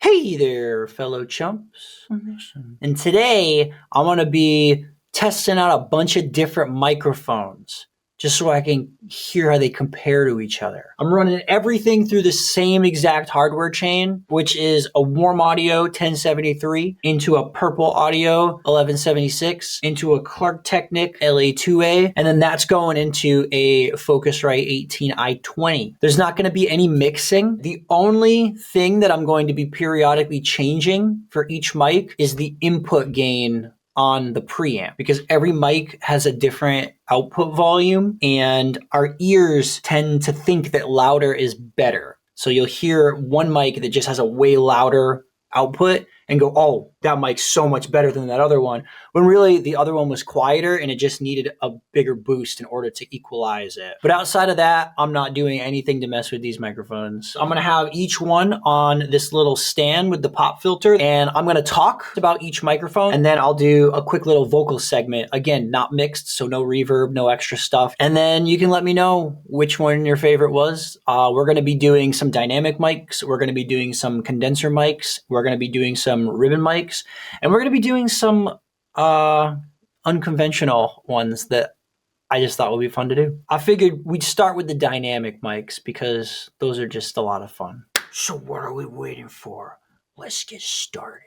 Hey there, fellow chumps. And today, I'm going to be testing out a bunch of different microphones just so I can hear how they compare to each other. I'm running everything through the same exact hardware chain, which is a Warm Audio 1073 into a Purple Audio 1176 into a Clark Technic LA2A, and then that's going into a Focusrite 18i20. There's not going to be any mixing. The only thing that I'm going to be periodically changing for each mic is the input gain on the preamp, because every mic has a different output volume and our ears tend to think that louder is better. So you'll hear one mic that just has a way louder output and go, oh, that mic's so much better than that other one, when really the other one was quieter and it just needed a bigger boost in order to equalize it. But outside of that, I'm not doing anything to mess with these microphones. I'm gonna have each one on this little stand with the pop filter, and I'm gonna talk about each microphone, and then I'll do a quick little vocal segment. Again, not mixed, so no reverb, no extra stuff. And then you can let me know which one your favorite was. We're gonna be doing some dynamic mics, we're gonna be doing some condenser mics, we're gonna be doing some ribbon mics, and we're going to be doing some unconventional ones that I just thought would be fun to do. I figured we'd start with the dynamic mics because those are just a lot of fun. So what are we waiting for? Let's get started.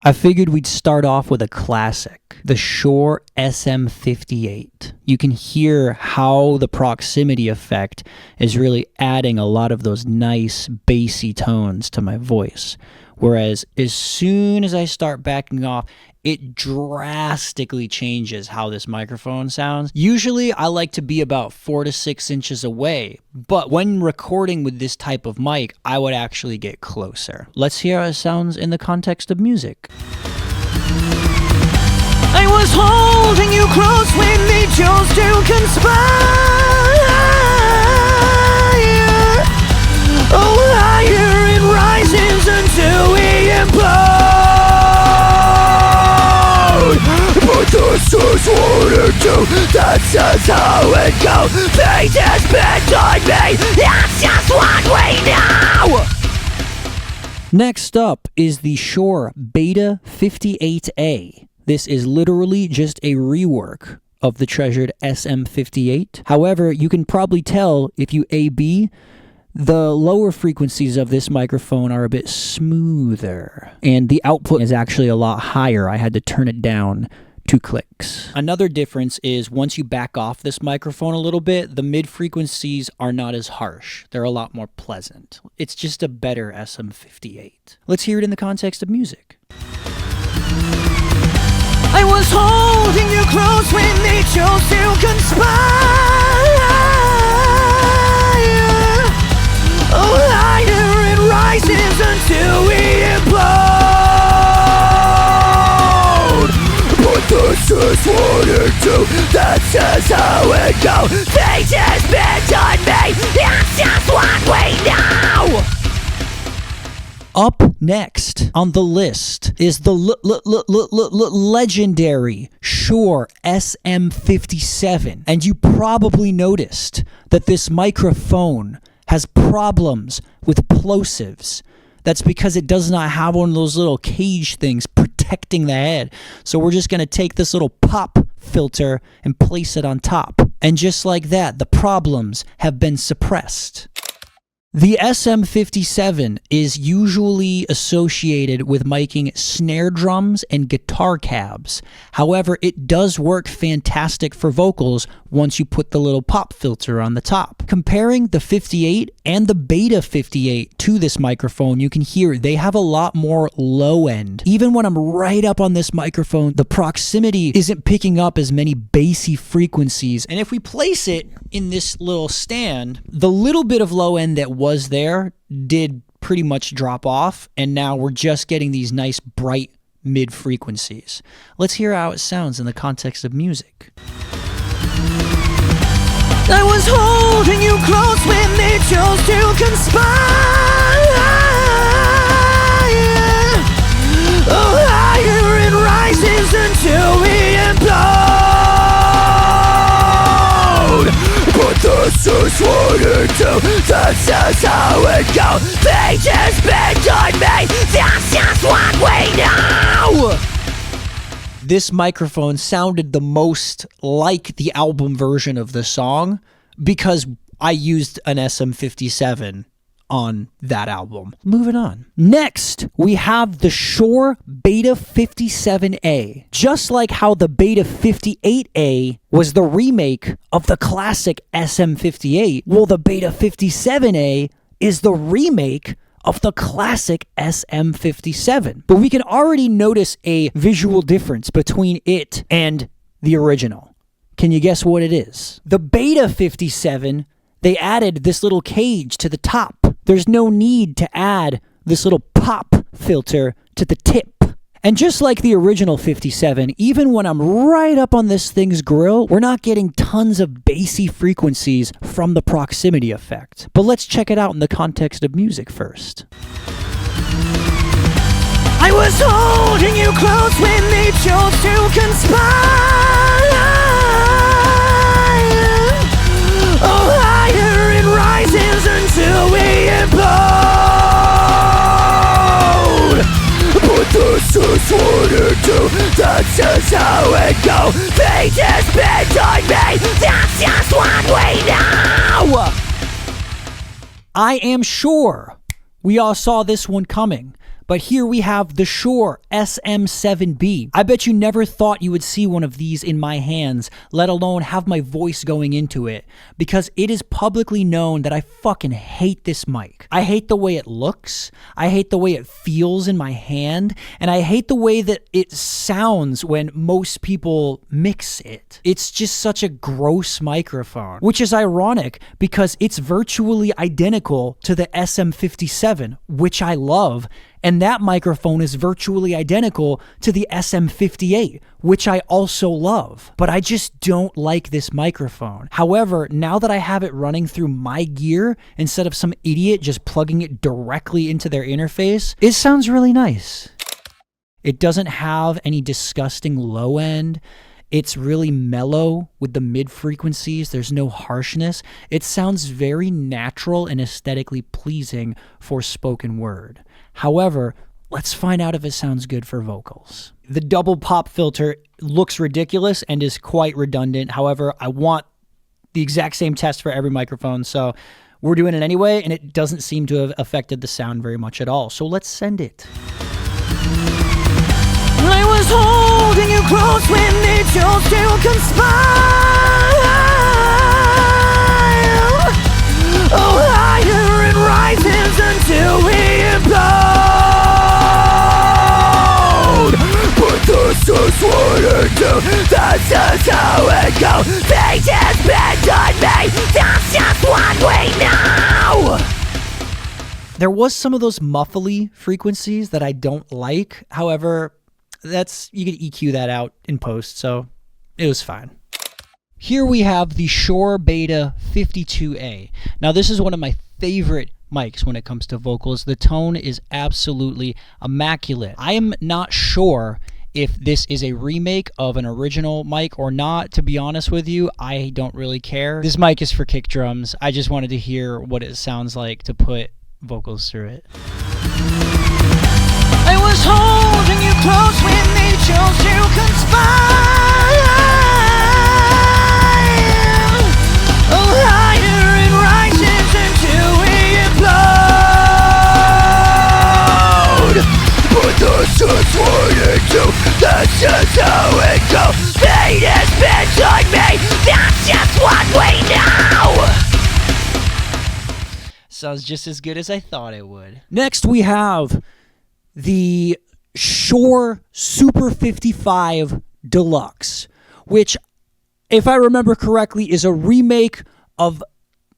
I figured we'd start off with a classic, the Shure SM58. You can hear how the proximity effect is really adding a lot of those nice bassy tones to my voice. Whereas as soon as I start backing off, it drastically changes how this microphone sounds. Usually I like to be about 4 to 6 inches away, but when recording with this type of mic, I would actually get closer. Let's hear how it sounds in the context of music. I was holding you close when we chose to conspire. Oh, higher it rises until we implode. But this is what it do, that's just how it goes. Fate has been on me, that's just what we know. Next up is the Shure Beta 58A. This is literally just a rework of the treasured SM58. However, you can probably tell if you A-B, the lower frequencies of this microphone are a bit smoother, and the output is actually a lot higher. I had to turn it down 2 clicks. Another difference is once you back off this microphone a little bit, the mid frequencies are not as harsh. They're a lot more pleasant. It's just a better SM58. Let's hear it in the context of music. I was holding you close when they chose to conspire. Oh, higher it rises until we implode. But this is what it do, that's just how it goes. Fate has been on me, that's just what we know. Up next on the list is the legendary Shure SM57. And you probably noticed that this microphone has problems with plosives. That's because it does not have one of those little cage things protecting the head. So we're just going to take this little pop filter and place it on top. And just like that, the problems have been suppressed. The SM57 is usually associated with miking snare drums and guitar cabs. However, it does work fantastic for vocals once you put the little pop filter on the top. Comparing the 58 and the Beta 58 to this microphone, you can hear they have a lot more low end. Even when I'm right up on this microphone, the proximity isn't picking up as many bassy frequencies. And if we place it in this little stand, the little bit of low end that was there did pretty much drop off, and now we're just getting these nice bright mid frequencies. Let's hear how it sounds in the context of music. I was holding you close when they chose to conspire. Oh, higher it rises until we implode. This is how it goes. Fate has been on me. That's just what we know. This microphone sounded the most like the album version of the song because I used an SM57 on that album. Moving on. Next, we have the Shure Beta 57A. Just like how the Beta 58A was the remake of the classic SM58, well, the Beta 57A is the remake of the classic SM57. But we can already notice a visual difference between it and the original. Can you guess what it is? The Beta 57, they added this little cage to the top. There's no need to add this little pop filter to the tip. And just like the original 57, even when I'm right up on this thing's grill, we're not getting tons of bassy frequencies from the proximity effect. But let's check it out in the context of music first. I was holding you close when they chose to conspire. Oh, higher it rises until we implode. But this is what it do. That's just how it go. Fate has been on me. That's just what we know. I am sure we all saw this one coming. But here we have the Shure SM7B. I bet you never thought you would see one of these in my hands, let alone have my voice going into it, because it is publicly known that I fucking hate this mic. I hate the way it looks, I hate the way it feels in my hand, and I hate the way that it sounds when most people mix it. It's just such a gross microphone, which is ironic because it's virtually identical to the SM57, which I love. And that microphone is virtually identical to the SM58, which I also love. But I just don't like this microphone. However, now that I have it running through my gear, instead of some idiot just plugging it directly into their interface, it sounds really nice. It doesn't have any disgusting low end. It's really mellow with the mid frequencies. There's no harshness. It sounds very natural and aesthetically pleasing for spoken word. However, let's find out if it sounds good for vocals. The double pop filter looks ridiculous and is quite redundant. However, I want the exact same test for every microphone, so we're doing it anyway, and it doesn't seem to have affected the sound very much at all. So let's send it. I was holding you close when they chose to conspire. Oh, higher it rises until we implode. But this is what it do. This is how it goes. Fate has been on me. That's just what we know. There was some of those muffly frequencies that I don't like. However, you can EQ that out in post, so it was fine. Here we have the Shure Beta 52A. Now this is one of my favorite mics when it comes to vocals. The tone is absolutely immaculate. I am not sure if this is a remake of an original mic or not. To be honest with you, I don't really care. This mic is for kick drums. I just wanted to hear what it sounds like to put vocals through it. I was holding you close when they chose to conspire. Oh, higher it rises until we implode. But this is what it do. This is how it goes. Fate has been on me. That's just what we know. Sounds just as good as I thought it would. Next we have the Shure Super 55 Deluxe, which, if I remember correctly, is a remake of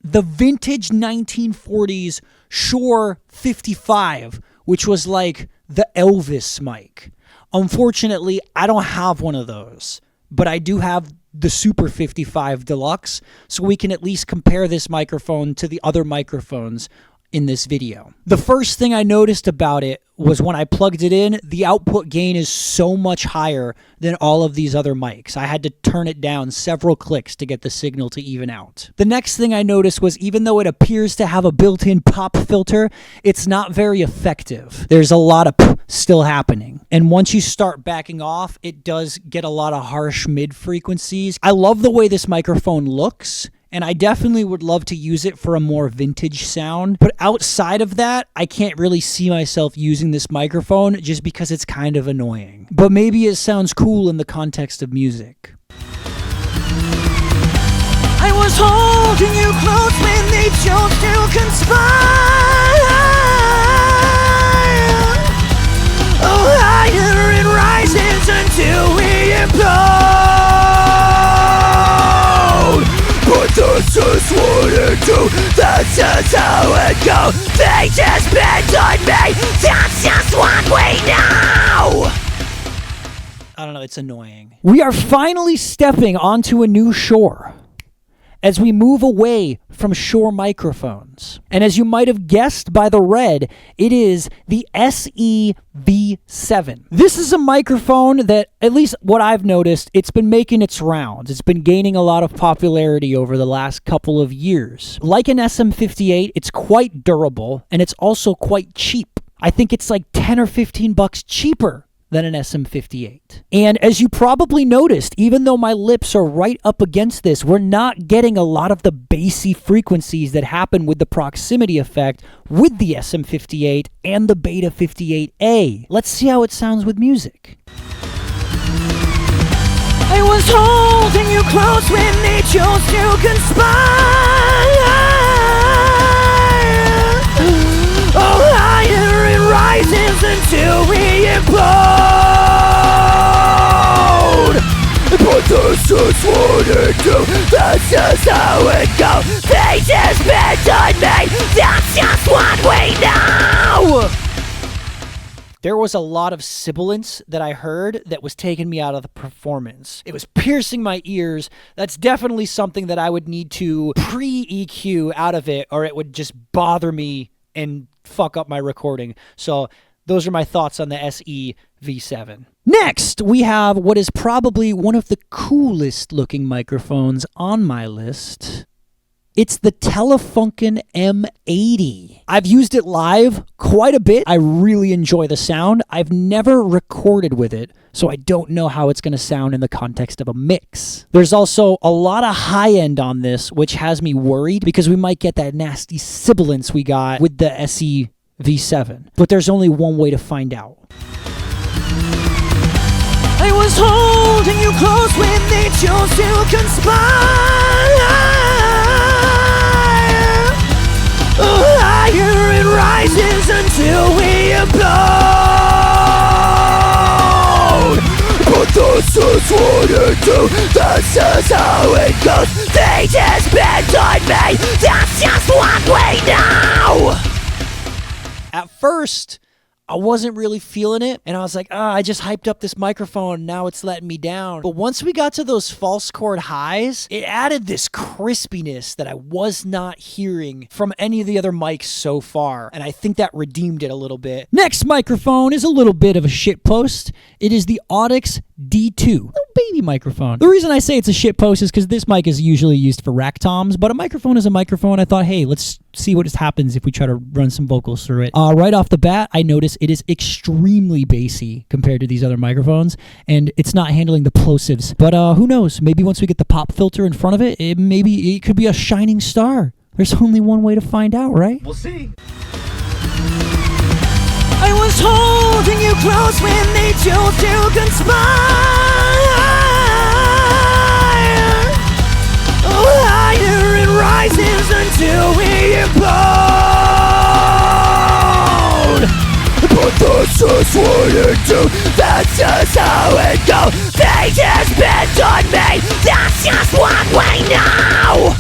the vintage 1940s Shure 55, which was like the Elvis mic. Unfortunately, I don't have one of those, but I do have the Super 55 Deluxe, so we can at least compare this microphone to the other microphones in this video. The first thing I noticed about it was when I plugged it in, the output gain is so much higher than all of these other mics. I had to turn it down several clicks to get the signal to even out. The next thing I noticed was even though it appears to have a built-in pop filter, it's not very effective. There's a lot of still happening. And once you start backing off, it does get a lot of harsh mid frequencies. I love the way this microphone looks, and I definitely would love to use it for a more vintage sound. But outside of that, I can't really see myself using this microphone just because it's kind of annoying. But maybe it sounds cool in the context of music. I was holding you close when they chose to conspire. Oh, higher it rises until we implode. But this is what it do, that's just how it goes. They just bend on me, that's just what we know. I don't know, it's annoying. We are finally stepping onto a new shore as we move away from Shure microphones. And as you might have guessed by the red, it is the SE V7. This is a microphone that, at least what I've noticed, it's been making its rounds. It's been gaining a lot of popularity over the last couple of years. Like an SM58, it's quite durable, and it's also quite cheap. I think it's like 10 or 15 bucks cheaper than an SM58. And as you probably noticed, even though my lips are right up against this, we're not getting a lot of the bassy frequencies that happen with the proximity effect with the SM58 and the Beta 58A. Let's see how it sounds with music. I was holding you close when they chose to conspire. Oh, higher it rises until we implode. But this is what it do, that's just how it goes. They just bend on me, that's just what we know. There was a lot of sibilance that I heard that was taking me out of the performance. It was piercing my ears. That's definitely something that I would need to pre-EQ out of it, or it would just bother me and fuck up my recording. So those are my thoughts on the SE V7. Next, we have what is probably one of the coolest looking microphones on my list. It's the Telefunken M80. I've used it live quite a bit. I really enjoy the sound. I've never recorded with it, so I don't know how it's going to sound in the context of a mix. There's also a lot of high end on this, which has me worried because we might get that nasty sibilance we got with the SE V7. But there's only one way to find out. I was holding you close when they chose to conspire. Oh, higher it rises until we implode. But this is what it do, that's just how it goes. They just bend on me, that's just what we know. At first, I wasn't really feeling it, and I was like, I just hyped up this microphone, now it's letting me down. But once we got to those false chord highs, it added this crispiness that I was not hearing from any of the other mics so far, and I think that redeemed it a little bit. Next microphone is a little bit of a shitpost. It is the Audix D2, little baby microphone. The reason I say it's a shitpost is because this mic is usually used for rack toms, but a microphone is a microphone. I thought, hey, let's see what happens if we try to run some vocals through it. Right off the bat, I noticed it is extremely bassy compared to these other microphones, and it's not handling the plosives. But who knows? Maybe once we get the pop filter in front of it, maybe it could be a shining star. There's only one way to find out, right? We'll see. I was holding you close when they chose to conspire. Oh, higher it rises until we implode. But this is what it do, that's just how it goes. They just bend on me, that's just what we know.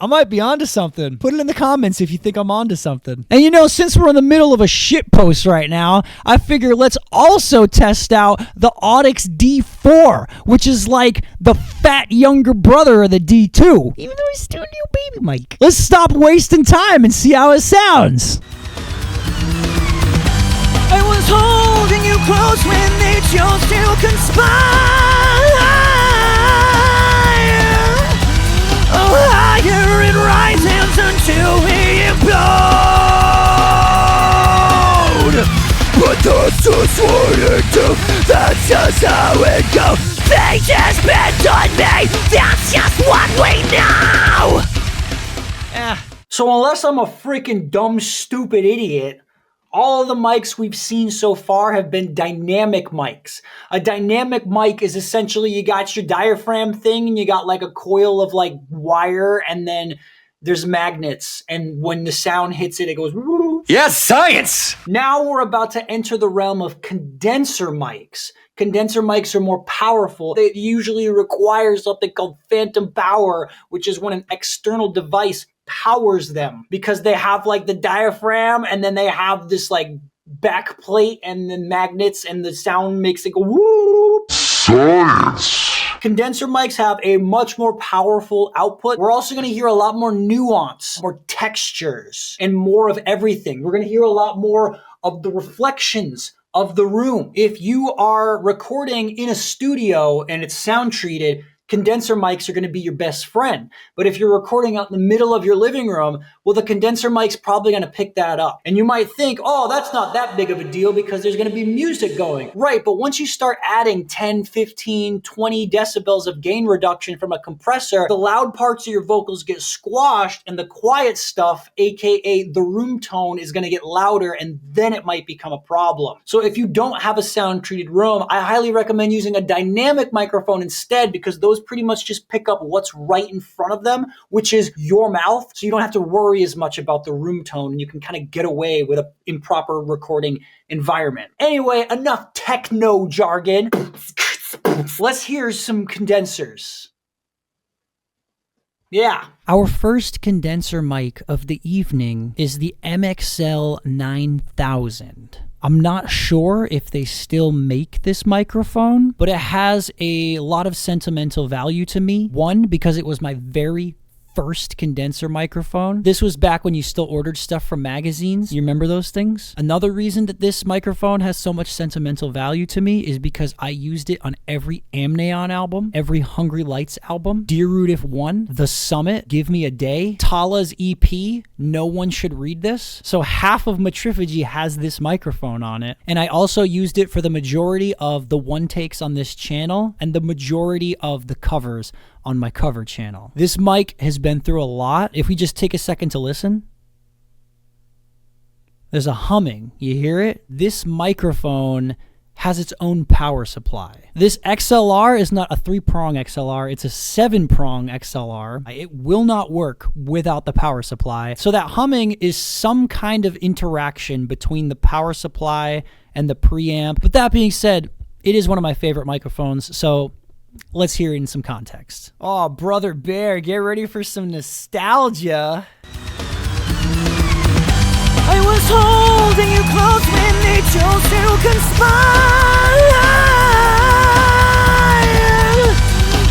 I might be onto something. Put it in the comments if you think I'm onto something. And you know, since we're in the middle of a shit post right now, I figure let's also test out the Audix D4, which is like the fat younger brother of the D2, even though he's still a new baby mic. Let's stop wasting time and see how it sounds. I was holding you close when they chose to conspire. Oh, higher it rises until we implode. But that's just what it do, that's just how it goes. They just bent on me, that's just what we know. So unless I'm a freaking dumb, stupid idiot, all of the mics we've seen so far have been dynamic mics. A dynamic mic is essentially you got your diaphragm thing and you got like a coil of like wire and then there's magnets. And when the sound hits it, it goes... Yes, science! Now we're about to enter the realm of condenser mics. Condenser mics are more powerful. They usually require something called phantom power, which is when an external device powers them because they have like the diaphragm and then they have this like back plate and the magnets and the sound makes it go whoop. Science! Condenser mics have a much more powerful output. We're also going to hear a lot more nuance, more textures, and more of everything. We're going to hear a lot more of the reflections of the room. If you are recording in a studio and it's sound treated, condenser mics are going to be your best friend. But if you're recording out in the middle of your living room, well, the condenser mic's probably going to pick that up. And you might think, oh, that's not that big of a deal because there's going to be music going. Right, but once you start adding 10, 15, 20 decibels of gain reduction from a compressor, the loud parts of your vocals get squashed and the quiet stuff, aka the room tone, is going to get louder and then it might become a problem. So if you don't have a sound treated room, I highly recommend using a dynamic microphone instead because those pretty much just pick up what's right in front of them, which is your mouth. So you don't have to worry as much about the room tone and you can kind of get away with an improper recording environment. Anyway, enough techno jargon. Let's hear some condensers. Yeah. Our first condenser mic of the evening is the MXL 9000. I'm not sure if they still make this microphone, but it has a lot of sentimental value to me. One, because it was my very first condenser microphone. This was back when you still ordered stuff from magazines. You remember those things? Another reason that this microphone has so much sentimental value to me is because I used it on every Amneon album, every Hungry Lights album, Dear Rudif 1, The Summit, Give Me a Day, Tala's EP, No One Should Read This. So half of Matriphagy has this microphone on it. And I also used it for the majority of the one takes on this channel and the majority of the covers on my cover channel. This mic has been through a lot. If we just take a second to listen, there's a humming. You hear it? This microphone has its own power supply. This XLR is not a 3-prong XLR, it's a 7-prong XLR. It will not work without the power supply. So that humming is some kind of interaction between the power supply and the preamp. But that being said, it is one of my favorite microphones, so let's hear it in some context. Oh, Brother Bear, get ready for some nostalgia. I was holding you close when they chose to conspire.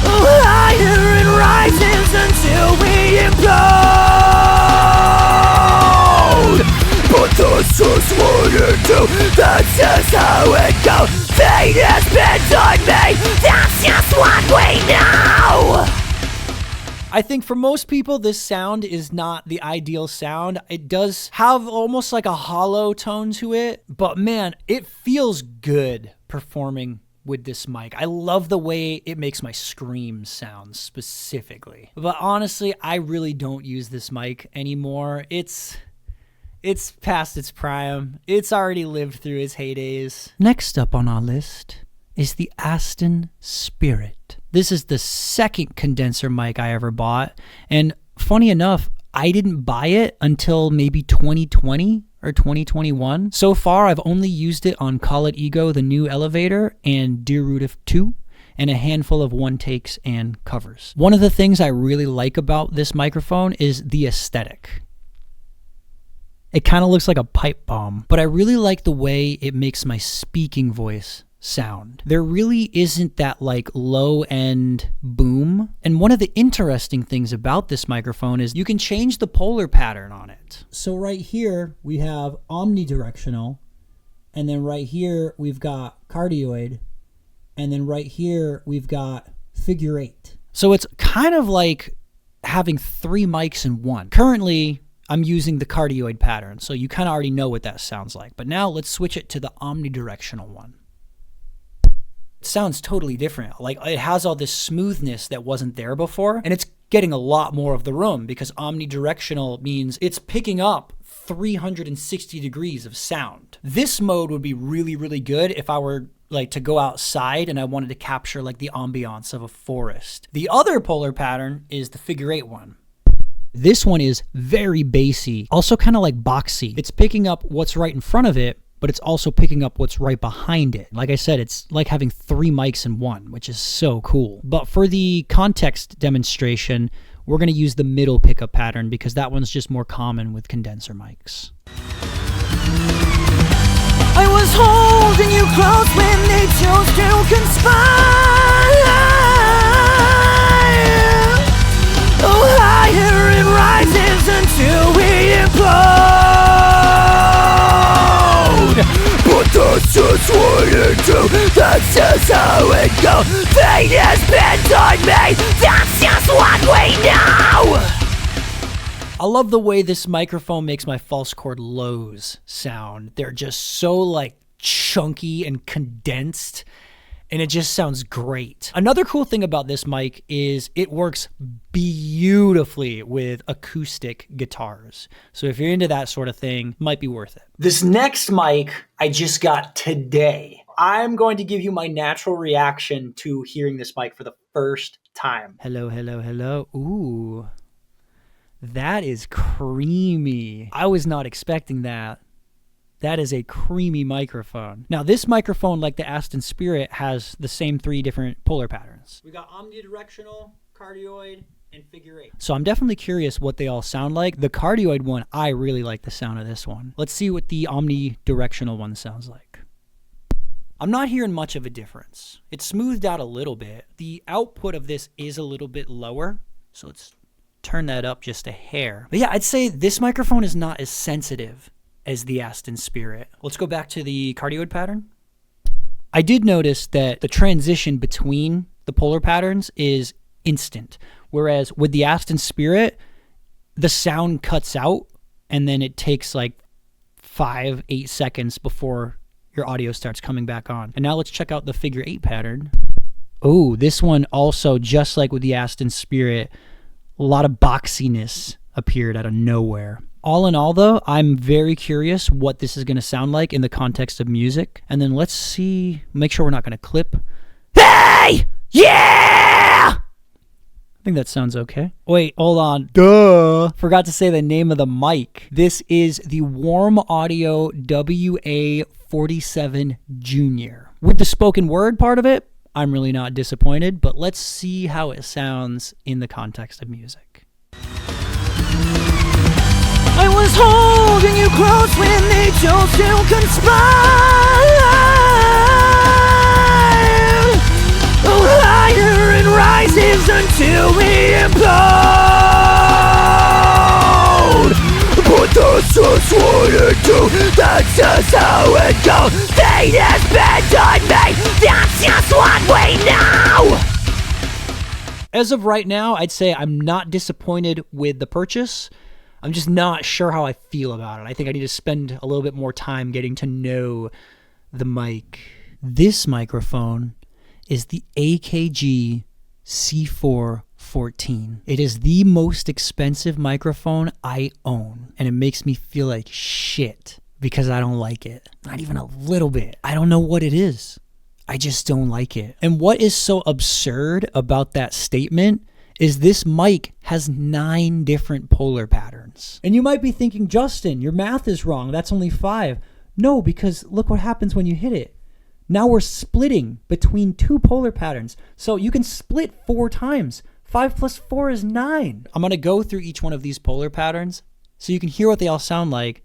Oh, higher it rises until we implode. But that's just what it do, that's just how it goes. Fate has been on me, that's just what we know. I think for most people, this sound is not the ideal sound. It does have almost like a hollow tone to it, but man, it feels good performing with this mic. I love the way it makes my screams sound specifically. But honestly, I really don't use this mic anymore. It's past its prime. It's already lived through its heydays. Next up on our list is the Aston Spirit. This is the second condenser mic I ever bought. And funny enough, I didn't buy it until maybe 2020 or 2021. So far, I've only used it on Call It Ego, the new elevator, and Dear Rudif 2. and a handful of one takes and covers. One of the things I really like about this microphone is the aesthetic. It kind of looks like a pipe bomb, but I really like the way it makes my speaking voice sound. There really isn't that like low end boom. And one of the interesting things about this microphone is you can change the polar pattern on it. So right here we have omnidirectional, and then right here we've got cardioid, and then right here we've got figure 8. So it's kind of like having 3 mics in one. Currently, I'm using the cardioid pattern, so you kind of already know what that sounds like. But now let's switch it to the omnidirectional one. It sounds totally different. Like, it has all this smoothness that wasn't there before, and it's getting a lot more of the room because omnidirectional means it's picking up 360 degrees of sound. This mode would be really, really good if I were like to go outside and I wanted to capture like the ambiance of a forest. The other polar pattern is the figure 8 one. This one is very bassy, also kind of like boxy. It's picking up what's right in front of it, but it's also picking up what's right behind it. Like I said, it's like having 3 mics in one, which is so cool. But for the context demonstration, we're going to use the middle pickup pattern because that one's just more common with condenser mics. I was holding you close when they chose to conspire. Oh, higher it rises until we implode. But that's just what it do. That's just how it goes. Fate has been on me. That's just what we know. I love the way this microphone makes my false chord lows sound. They're just so like chunky and condensed, and it just sounds great. Another cool thing about this mic is it works beautifully with acoustic guitars. So if you're into that sort of thing, might be worth it. This next mic I just got today. I'm going to give you my natural reaction to hearing this mic for the first time. Hello, hello, hello. Ooh, that is creamy. I was not expecting that. That is a creamy microphone. Now, this microphone, like the Aston Spirit, has the same 3 different polar patterns. We got omnidirectional, cardioid, and figure 8. So I'm definitely curious what they all sound like. The cardioid one, I really like the sound of this one. Let's see what the omnidirectional one sounds like. I'm not hearing much of a difference. It's smoothed out a little bit. The output of this is a little bit lower, so let's turn that up just a hair. But yeah, I'd say this microphone is not as sensitive as the Aston Spirit. Let's go back to the cardioid pattern. I did notice that the transition between the polar patterns is instant, whereas with the Aston Spirit, the sound cuts out and then it takes like 5-8 seconds before your audio starts coming back on. And now let's check out the figure 8 pattern. Oh, this one also, just like with the Aston Spirit, a lot of boxiness appeared out of nowhere. All in all, though, I'm very curious what this is going to sound like in the context of music. And then let's see, make sure we're not going to clip. Hey! Yeah! I think that sounds okay. Wait, hold on. Duh. Forgot to say the name of the mic. This is the Warm Audio WA47 Junior. With the spoken word part of it, I'm really not disappointed, but let's see how it sounds in the context of music. I was holding you close when they chose to conspire. Oh, higher it rises until we implode. But that's just what it do. That's just how it goes. Fate has been on me. That's just what we know. As of right now, I'd say I'm not disappointed with the purchase. I'm just not sure how I feel about it. I think I need to spend a little bit more time getting to know the mic. This microphone is the AKG C414. It is the most expensive microphone I own, and it makes me feel like shit because I don't like it. Not even a little bit. I don't know what it is. I just don't like it. And what is so absurd about that statement is this mic has 9 different polar patterns. And you might be thinking, Justin, your math is wrong. That's only 5. No, because look what happens when you hit it. Now we're splitting between two polar patterns. So you can split 4 times. 5 plus 4 is 9. I'm going to go through each one of these polar patterns so you can hear what they all sound like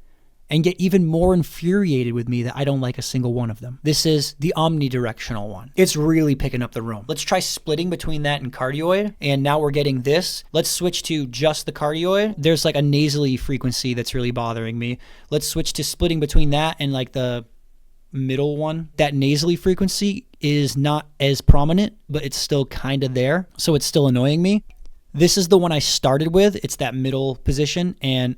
and get even more infuriated with me that I don't like a single one of them. This is the omnidirectional one. It's really picking up the room. Let's try splitting between that and cardioid. And now we're getting this. Let's switch to just the cardioid. There's like a nasally frequency that's really bothering me. Let's switch to splitting between that and like the middle one. That nasally frequency is not as prominent, but it's still kind of there. So it's still annoying me. This is the one I started with. It's that middle position, and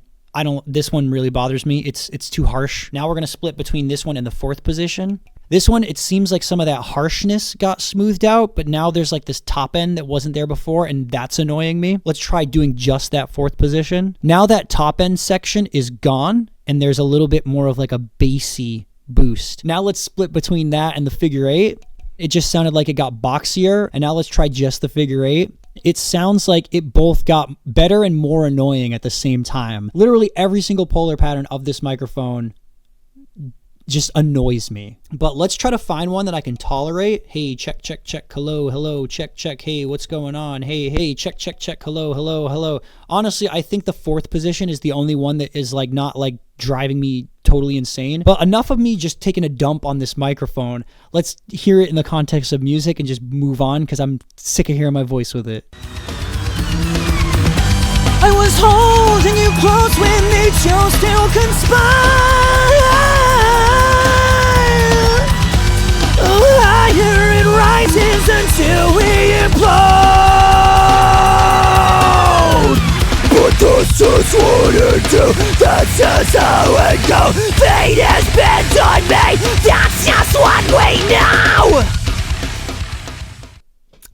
this one really bothers me. It's too harsh. Now we're going to split between this one and the 4th position. This one, it seems like some of that harshness got smoothed out, but now there's like this top end that wasn't there before, and that's annoying me. Let's try doing just that 4th position. Now that top end section is gone, and there's a little bit more of like a bassy boost. Now let's split between that and the figure 8. It just sounded like it got boxier, and now let's try just the figure 8. It sounds like it both got better and more annoying at the same time. Literally every single polar pattern of this microphone just annoys me. But let's try to find one that I can tolerate. Hey, check, check, check, hello, hello, check, check, hey, what's going on? Hey, hey, check, check, check, hello, hello, hello. Honestly, I think the 4th position is the only one that is like not like driving me totally insane. But enough of me just taking a dump on this microphone. Let's hear it in the context of music and just move on, because I'm sick of hearing my voice with it. I was holding you close when they chose to conspire. Oh, higher it rises until we implode. But that's just what it do. That's just how it goes. Fate has been on me. That's just what we know.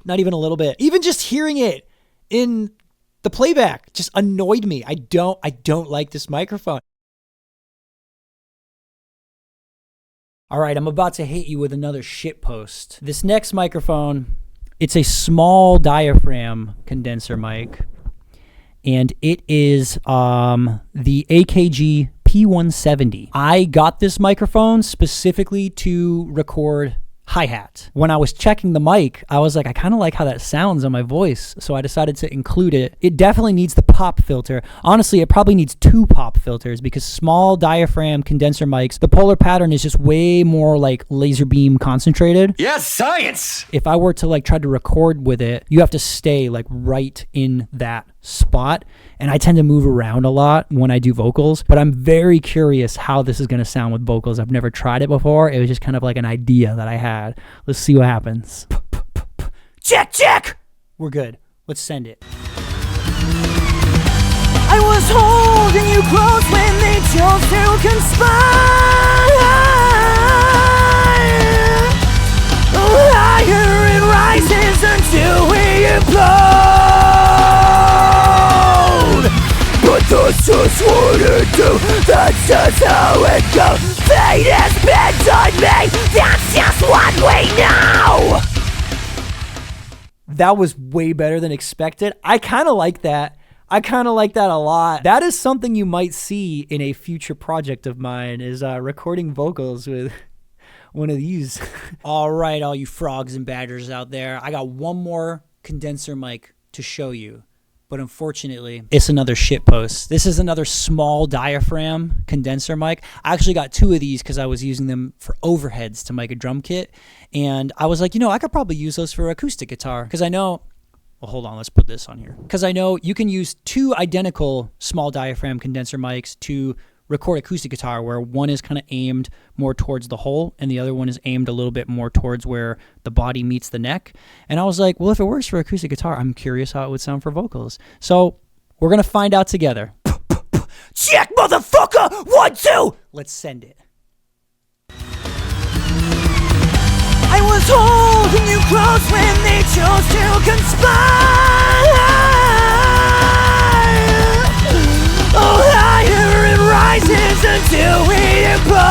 Not even a little bit. Even just hearing it in the playback just annoyed me. I don't like this microphone. All right, I'm about to hit you with another shit post. This next microphone, it's a small diaphragm condenser mic, and it is the AKG P170. I got this microphone specifically to record hi-hat. When I was checking the mic, I was like, I kind of like how that sounds on my voice, so I decided to include it. It definitely needs the pop filter. Honestly, it probably needs 2 pop filters, because small diaphragm condenser mics, the polar pattern is just way more like laser beam concentrated. Yes, science! If I were to like try to record with it, you have to stay like right in that spot, and I tend to move around a lot when I do vocals, but I'm very curious how this is going to sound with vocals. I've never tried it before. It was just kind of like an idea that I had. Let's see what happens. Check, check! We're good. Let's send it. I was holding you close when they chose to conspire. Oh, higher it rises until we implode. But that's just what it do. That's just how it goes. Fate has been on me. That's just what we know. That was way better than expected. I kind of like that. I kind of like that a lot. That is something you might see in a future project of mine, is recording vocals with one of these. All right, all you frogs and badgers out there. I got one more condenser mic to show you, but unfortunately, it's another shit post. This is another small diaphragm condenser mic. I actually got 2 of these because I was using them for overheads to mic a drum kit, and I was like, you know, I could probably use those for acoustic guitar, because I know... Well, hold on, let's put this on here. Because I know you can use 2 identical small diaphragm condenser mics to record acoustic guitar, where one is kind of aimed more towards the hole and the other one is aimed a little bit more towards where the body meets the neck. And I was like, well, if it works for acoustic guitar, I'm curious how it would sound for vocals. So we're going to find out together. Check, motherfucker! 1, 2! Let's send it. I was holding you close when they chose to conspire. Oh, higher it rises until we implode.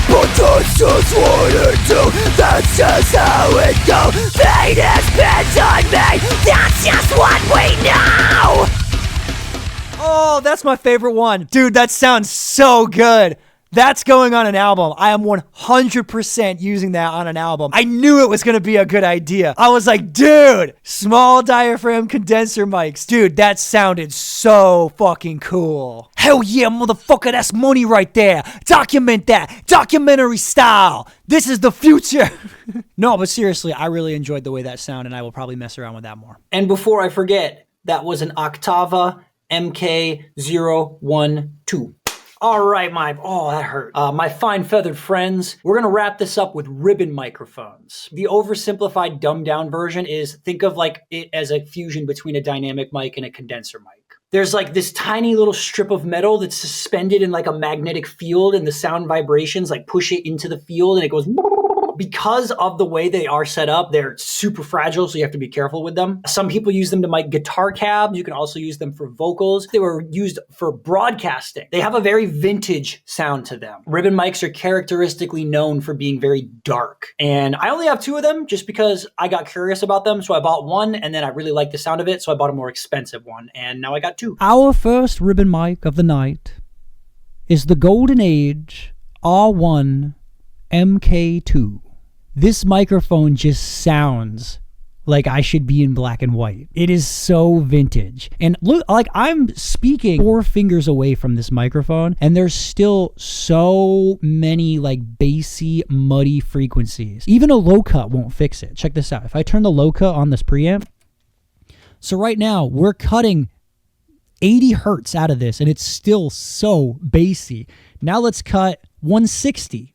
But that's just what it do. That's just how it goes. Fate has been on me. That's just what we know. Oh, that's my favorite one. Dude, that sounds so good. That's going on an album. I am 100% using that on an album. I knew it was going to be a good idea. I was like, dude, small diaphragm condenser mics. Dude, that sounded so fucking cool. Hell yeah, motherfucker, that's money right there. Document that. Documentary style. This is the future. No, but seriously, I really enjoyed the way that sounded, and I will probably mess around with that more. And before I forget, that was an Oktava MK012. All right, that hurt. My fine feathered friends, we're gonna wrap this up with ribbon microphones. The oversimplified, dumbed down version is, think of like it as a fusion between a dynamic mic and a condenser mic. There's like this tiny little strip of metal that's suspended in like a magnetic field, and the sound vibrations like push it into the field, and it goes. Because of the way they are set up, they're super fragile, so you have to be careful with them. Some people use them to mic guitar cabs. You can also use them for vocals. They were used for broadcasting. They have a very vintage sound to them. Ribbon mics are characteristically known for being very dark. And I only have 2 of them just because I got curious about them. So I bought one, and then I really liked the sound of it, so I bought a more expensive one. And now I got 2. Our first ribbon mic of the night is the Golden Age R1 MK2. This microphone just sounds like I should be in black and white. It is so vintage. And look, like I'm speaking 4 fingers away from this microphone, and there's still so many like bassy, muddy frequencies. Even a low cut won't fix it. Check this out. If I turn the low cut on this preamp, so right now we're cutting 80 hertz out of this, and it's still so bassy. Now let's cut 160.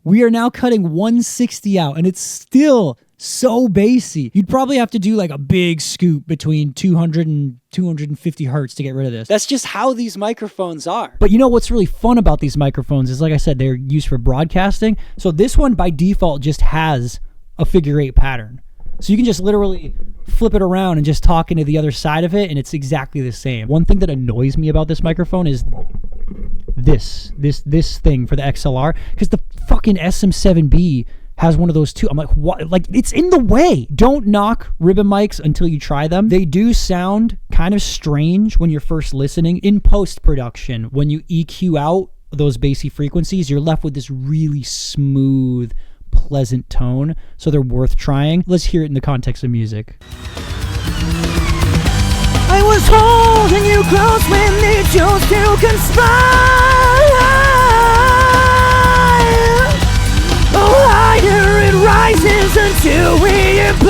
We are now cutting 160 out, and it's still so bassy. You'd probably have to do like a big scoop between 200 and 250 hertz to get rid of this. That's just how these microphones are. But you know what's really fun about these microphones is, like I said, they're used for broadcasting. So this one by default just has a figure 8 pattern. So you can just literally flip it around and just talk into the other side of it, and it's exactly the same. One thing that annoys me about this microphone is this thing for the XLR, because the fucking SM7B has one of those too. I'm like, what? Like, it's in the way. Don't knock ribbon mics until you try them. They do sound kind of strange when you're first listening. In post-production, when you EQ out those bassy frequencies, you're left with this really smooth, pleasant tone. So they're worth trying. Let's hear it in the context of music. I was holding you close when they chose to conspire. Oh, higher it rises until we implode.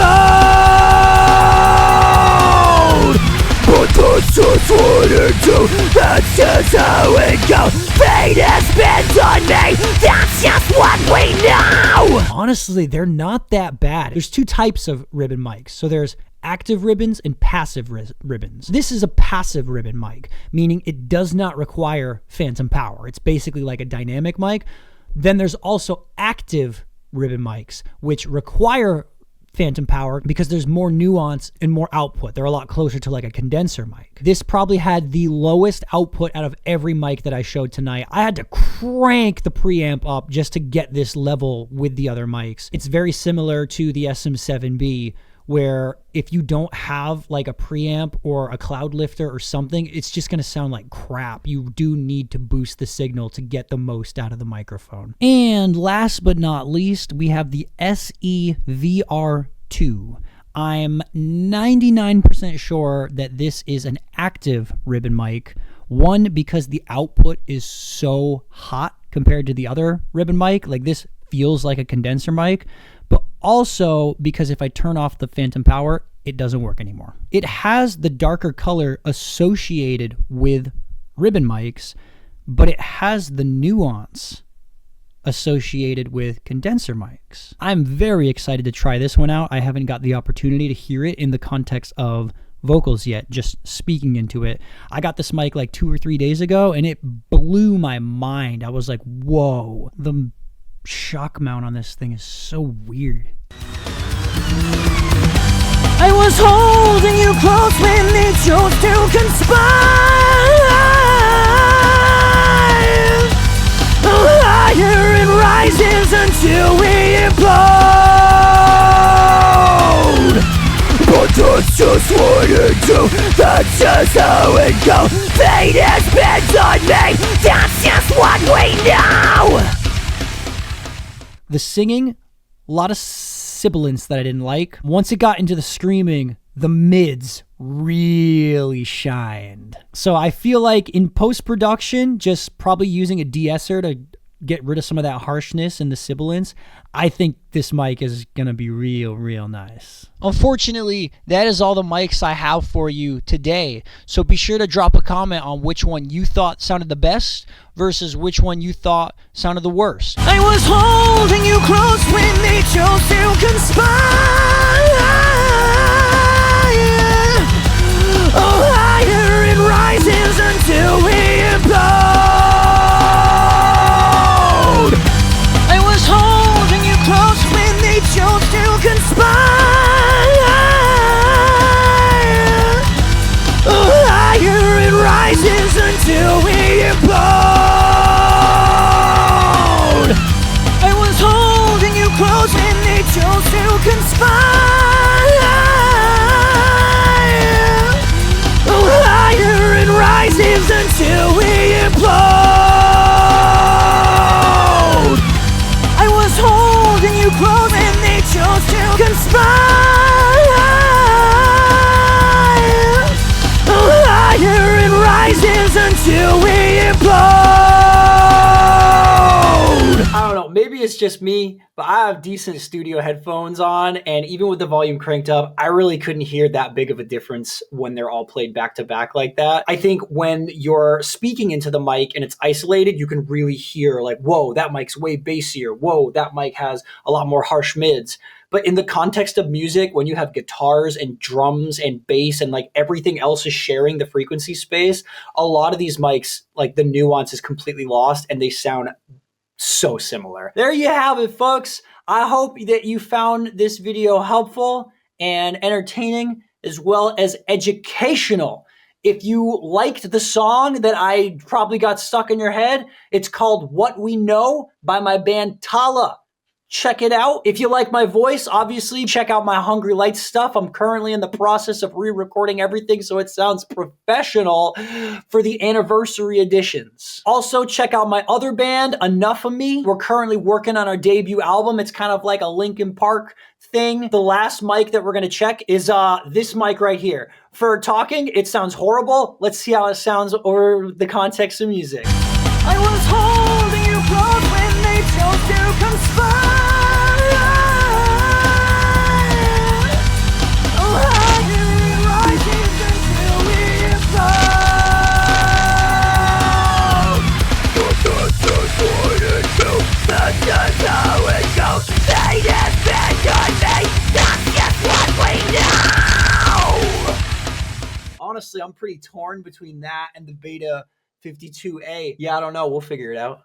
But that's just what it do, that's just how it goes. Fate has been on me, that's just what we know. Honestly, they're not that bad. There's 2 types of ribbon mics. So there's active ribbons and passive ribbons. This is a passive ribbon mic, meaning it does not require phantom power. It's basically like a dynamic mic. Then there's also active ribbon mics, which require phantom power because there's more nuance and more output. They're a lot closer to like a condenser mic. This probably had the lowest output out of every mic that I showed tonight. I had to crank the preamp up just to get this level with the other mics. It's very similar to the SM7B, where if you don't have like a preamp or a cloud lifter or something, it's just going to sound like crap. You do need to boost the signal to get the most out of the microphone. And last but not least, we have the SEVR2. I'm 99% sure that this is an active ribbon mic. One, because the output is so hot compared to the other ribbon mic. Like, this feels like a condenser mic. But also because if I turn off the phantom power, it doesn't work anymore. It has the darker color associated with ribbon mics, but it has the nuance associated with condenser mics. I'm very excited to try this one out. I haven't got the opportunity to hear it in the context of vocals yet, just speaking into it. I got this mic like 2 or 3 days ago, and it blew my mind. I was like, whoa, the shock mount on this thing is so weird. I was holding you close when they chose to conspire. Oh, higher it rises until we implode. But that's just what it do, that's just how it goes. Fate has been on me, that's That's just what we know. The singing, a lot of sibilance that I didn't like. Once it got into the screaming, the mids really shined. So I feel like in post-production, just probably using a de-esser to get rid of some of that harshness and the sibilance, I think this mic is gonna be real nice. Unfortunately, that is all the mics I have for you today. So be sure to drop a comment on which one you thought sounded the best versus which one you thought sounded the worst. I was holding you close when they chose to conspire. Oh, higher it rises until we implode. I was holding you close when they chose to conspire. Oh, higher it rises until we implode. I was holding you close when they chose to conspire. Oh, higher it rises until we implode. I was holding you close when they chose to conspire. Oh, higher it rises until we implode. I don't know, maybe it's just me, but I have decent studio headphones on, and even with the volume cranked up, I really couldn't hear that big of a difference when they're all played back to back like that. I think when you're speaking into the mic and it's isolated, you can really hear like, whoa, that mic's way bassier. Whoa, that mic has a lot more harsh mids. But in the context of music, when you have guitars and drums and bass and like everything else is sharing the frequency space, a lot of these mics, like the nuance is completely lost and they sound so similar. There you have it, folks. I hope that you found this video helpful and entertaining as well as educational. If you liked the song that I probably got stuck in your head, it's called What We Know by my band Tala. Check it out. If you like my voice, obviously check out my Hungry Lights stuff. I'm currently in the process of re-recording everything so it sounds professional for the anniversary editions. Also, check out my other band, Enough of Me. We're currently working on our debut album. It's kind of like a Linkin Park thing. The last mic that we're going to check is this mic right here. For talking, it sounds horrible. Let's see how it sounds over the context of music. I was holding you close when they chose to conspire. Oh, higher it rises until we implode. That's just what it goes. That's just how it goes. They depend on me. That's just what we know. Honestly, I'm pretty torn between that and the Beta 52A. Yeah, I don't know. We'll figure it out.